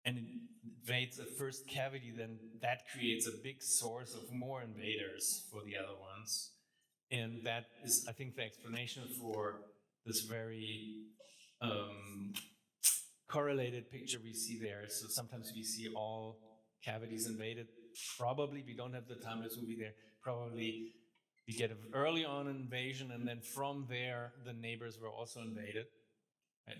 and it invades the first cavity, then that creates a big source of more invaders for the other ones. And that is, I think, the explanation for this very correlated picture we see there. So sometimes we see all cavities invaded. Probably, we don't have the time-lapse movie there, probably we get an early on invasion, and then from there, the neighbors were also invaded. Right?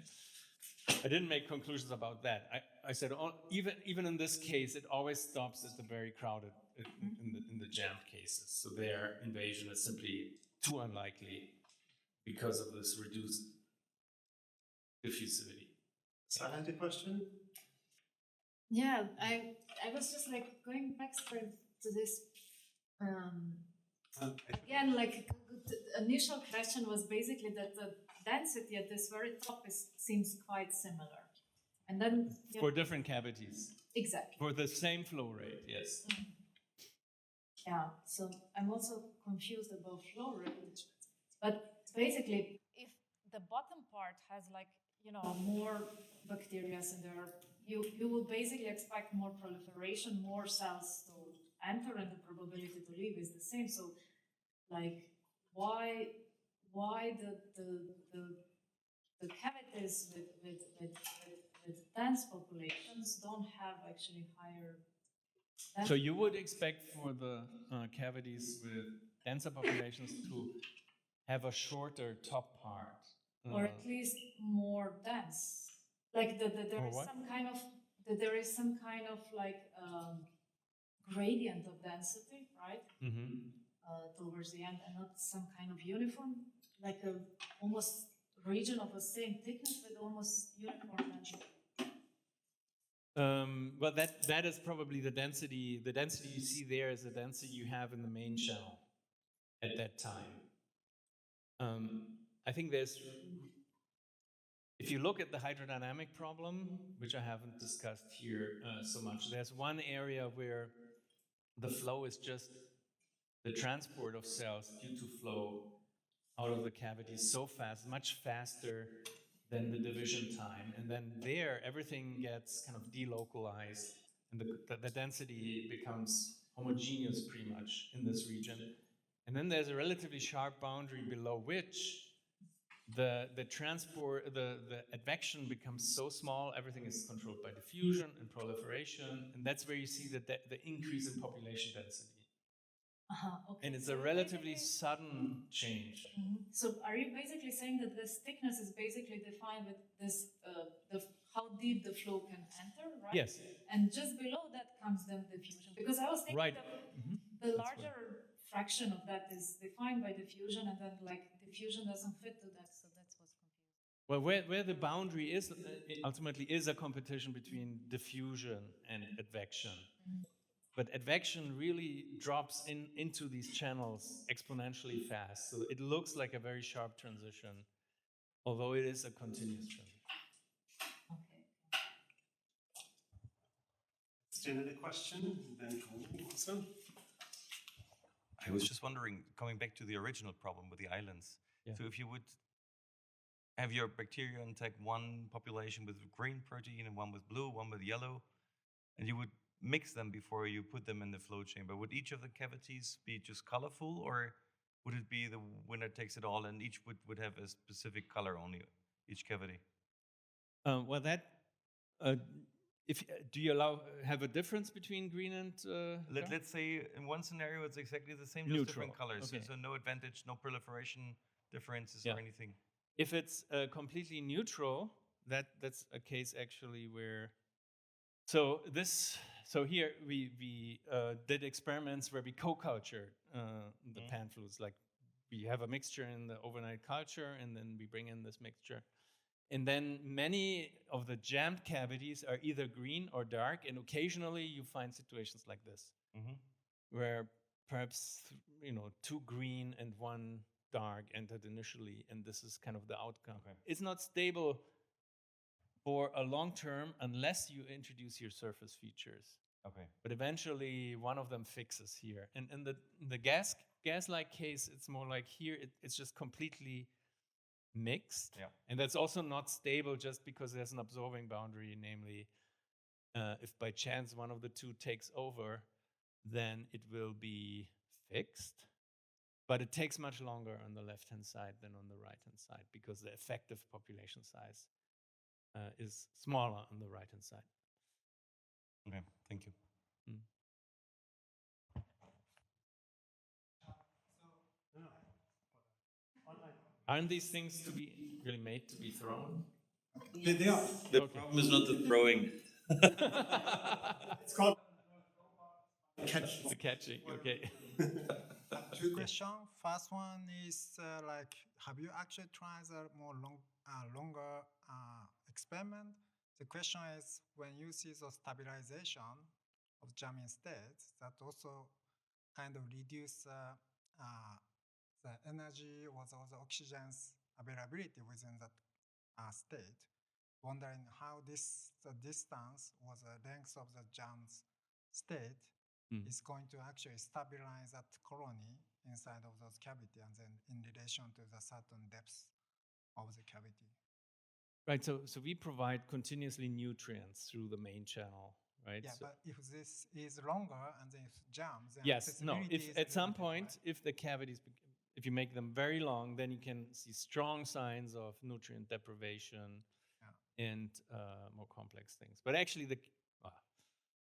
I didn't make conclusions about that. I said, even in this case, it always stops at the very crowded, in the jammed cases. So their invasion is simply too unlikely because of this reduced diffusivity. Sarah had a question? Yeah, I was just like going back to this. Again, like the initial question was basically that the density at this very top seems quite similar. And then for different cavities. Exactly. For the same flow rate, yes. Yeah, so I'm also confused about flow rate. But basically, if the bottom part has like, more bacteria in there, you will basically expect more proliferation, more cells to enter, and the probability to leave is the same. So, like, why the cavities with dense populations don't have actually higher density? So you would expect for the cavities with denser populations to have a shorter top part. Or at least more dense. Like there is some kind of like gradient of density, right? Towards the end, and not some kind of uniform, like a almost region of the same thickness with almost uniform density. Well, that is probably the density. The density you see there is the density you have in the main channel at that time. I think if you look at the hydrodynamic problem, which I haven't discussed here so much, there's one area where the flow is just the transport of cells due to flow out of the cavity so fast, much faster than the division time. And then there, everything gets kind of delocalized, and the density becomes homogeneous pretty much in this region. And then there's a relatively sharp boundary below which the transport, the advection becomes so small, everything is controlled by diffusion and proliferation, and that's where you see the increase in population density. Okay. And it's a relatively sudden change. So are you basically saying that this thickness is basically defined with this, how deep the flow can enter, right? Yes. And just below that comes then diffusion. Because I was thinking the larger fraction of that is defined by diffusion, and then like diffusion doesn't fit to that, so that's what's confusing. Well, where the boundary is, ultimately is a competition between diffusion and advection. But advection really drops into these channels exponentially fast. So it looks like a very sharp transition, although it is a continuous transition. Okay. Still another question? Then also. I was just wondering, coming back to the original problem with the islands. Yeah. So if you would have your bacteria attack one population with green protein and one with blue, one with yellow, and you would mix them before you put them in the flow chamber, would each of the cavities be just colorful, or would it be the winner takes it all and each would have a specific color only, each cavity? Well, that, do you have a difference between green and Let's say in one scenario it's exactly the same, just neutral. different colors. Okay. So no advantage, no proliferation differences or anything. If it's completely neutral, that's a case actually where. So here we did experiments where we co-cultured the pan fluids, like we have a mixture in the overnight culture, and then we bring in this mixture. And then many of the jammed cavities are either green or dark, and occasionally you find situations like this, where perhaps 2 green and 1 dark entered initially, and this is kind of the outcome. It's not stable for a long term unless you introduce your surface features. But eventually one of them fixes here. And in the gas-like case, it's more like here, it's just completely mixed. And that's also not stable just because there's an absorbing boundary, namely, if by chance one of the two takes over, then it will be fixed. But it takes much longer on the left-hand side than on the right-hand side because the effective population size is smaller on the right-hand side. Okay, thank you. Aren't these things to be really made to be thrown? Yeah, they are. The problem is not the throwing. It's called the catching. Okay. Two questions. First one is have you actually tried a longer experiment? The question is, when you see the stabilization of jamming states, that also kind of reduce the energy or the oxygen's availability within that state. Wondering how the distance or the length of the jam's state is going to actually stabilize that colony inside of those cavity, and then in relation to the certain depth of the cavity. Right, so we provide continuously nutrients through the main channel, right? Yeah, but if this is longer and then if jams, then yes, no. accessibility If is at some limited, point, right? if the cavities, if you make them very long, then you can see strong signs of nutrient deprivation and more complex things. But actually,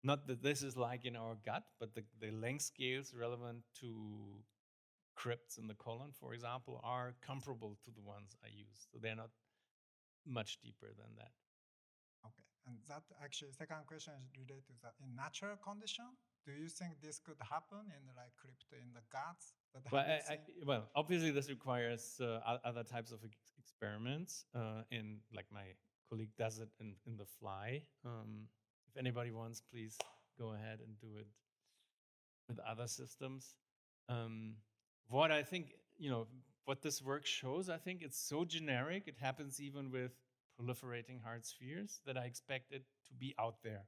not that this is like in our gut, but the length scales relevant to crypts in the colon, for example, are comparable to the ones I use. So they're not much deeper than that. Okay, and that actually, second question is related to that. In natural condition, do you think this could happen in like crypt in the guts? Well, obviously this requires other types of experiments, and like my colleague does it in the fly. If anybody wants, please go ahead and do it with other systems. What I think, what this work shows, I think it's so generic, it happens even with proliferating hard spheres, that I expect it to be out there.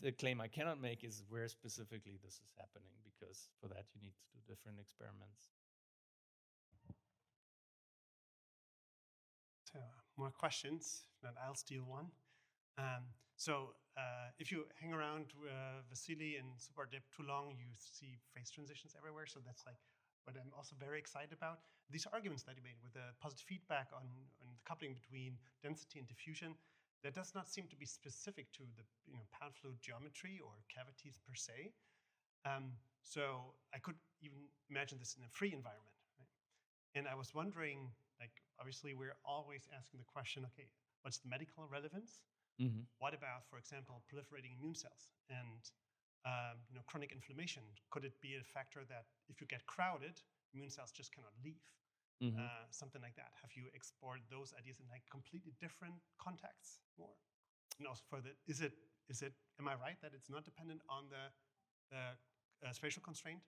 The claim I cannot make is where specifically this is happening, because for that you need to do different experiments. So, more questions, then I'll steal one. If you hang around Vasily and Superdip too long, you see phase transitions everywhere. So that's like what I'm also very excited about. These arguments that you made with the positive feedback on the coupling between density and diffusion, that does not seem to be specific to the pan fluid geometry or cavities per se. So I could even imagine this in a free environment. Right? And I was wondering, like, obviously we're always asking the question, okay, what's the medical relevance? Mm-hmm. What about, for example, proliferating immune cells and chronic inflammation? Could it be a factor that if you get crowded, immune cells just cannot leave? Mm-hmm. Something like that. Have you explored those ideas in like completely different contexts more? And also for the, am I right that it's not dependent on the spatial constraint?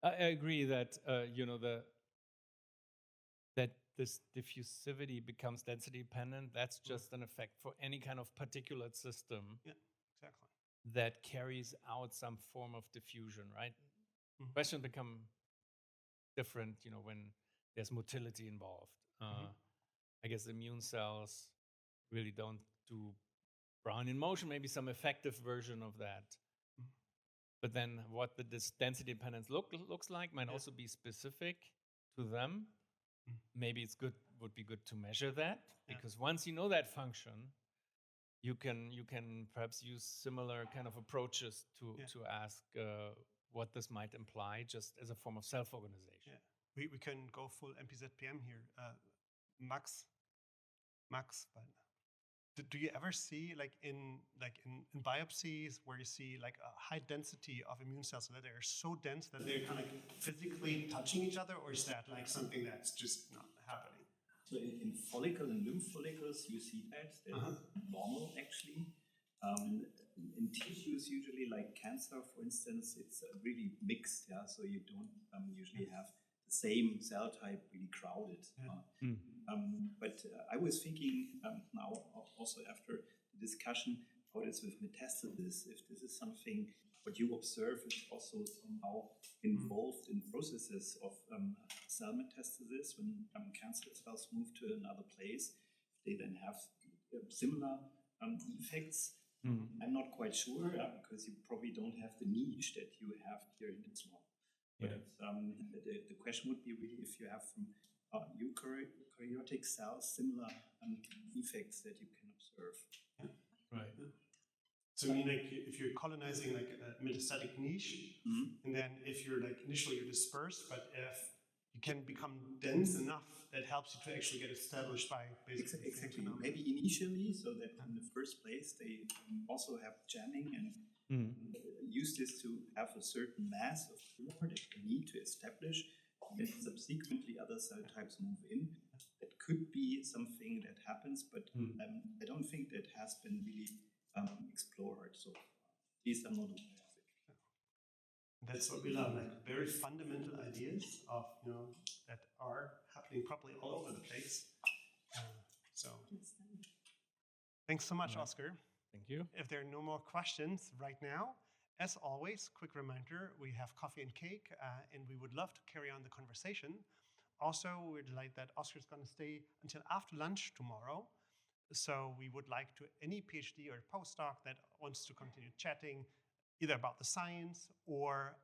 I agree that that this diffusivity becomes density dependent. That's just an effect for any kind of particulate system. Yeah, exactly. That carries out some form of diffusion, right? Mm-hmm. Questions become different, when there's motility involved. I guess immune cells really don't do Brownian motion, maybe some effective version of that. Mm-hmm. But then what the density dependence looks like might also be specific to them. Maybe would be good to measure that, because once you know that function, you can perhaps use similar kind of approaches to ask what this might imply, just as a form of self-organization. Yeah, we can go full MPZPM here, max, but do you ever see in biopsies where you see like a high density of immune cells that they're so dense that they're kind of physically touching each other, or is that like something that's just not happening? So in follicle and lymph follicles, you see that. That's normal, actually. In tissues, usually like cancer, for instance, it's really mixed. Yeah, so you don't usually have the same cell type really crowded. But I was thinking now, also after the discussion, how it is with metastasis. If this is something what you observe is also somehow involved in processes of cell metastasis when cancer cells move to another place, they then have similar effects. I'm not quite sure because you probably don't have the niche that you have here in this model. But the question would be really if you have from eukaryotic cells similar effects that you can observe. Right. So I mean, like if you're colonizing like a metastatic niche, and then if you're like initially you're dispersed, but if you can become dense enough, that helps you to actually get established by basically exactly. Maybe initially, so that in the first place they also have jamming and use this to have a certain mass of tumor that you need to establish, and subsequently other cell types move in. That could be something that happens, but I don't think that has been really explored. So these are not aware of it. That's what we love, like very fundamental ideas of that are happening probably all over the place. So thanks so much, Oskar. Thank you. If there are no more questions right now, as always, quick reminder, we have coffee and cake, and we would love to carry on the conversation. Also, we're delighted that Oskar's going to stay until after lunch tomorrow. So we would like to any PhD or postdoc that wants to continue chatting, either about the science or,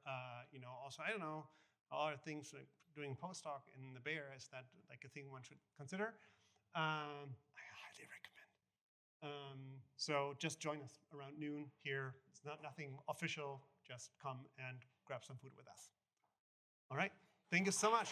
also, I don't know, other things like doing postdoc in the Bay Area, is that like a thing one should consider? I highly recommend. So just join us around noon here. It's nothing official. Just come and grab some food with us. All right. Thank you so much.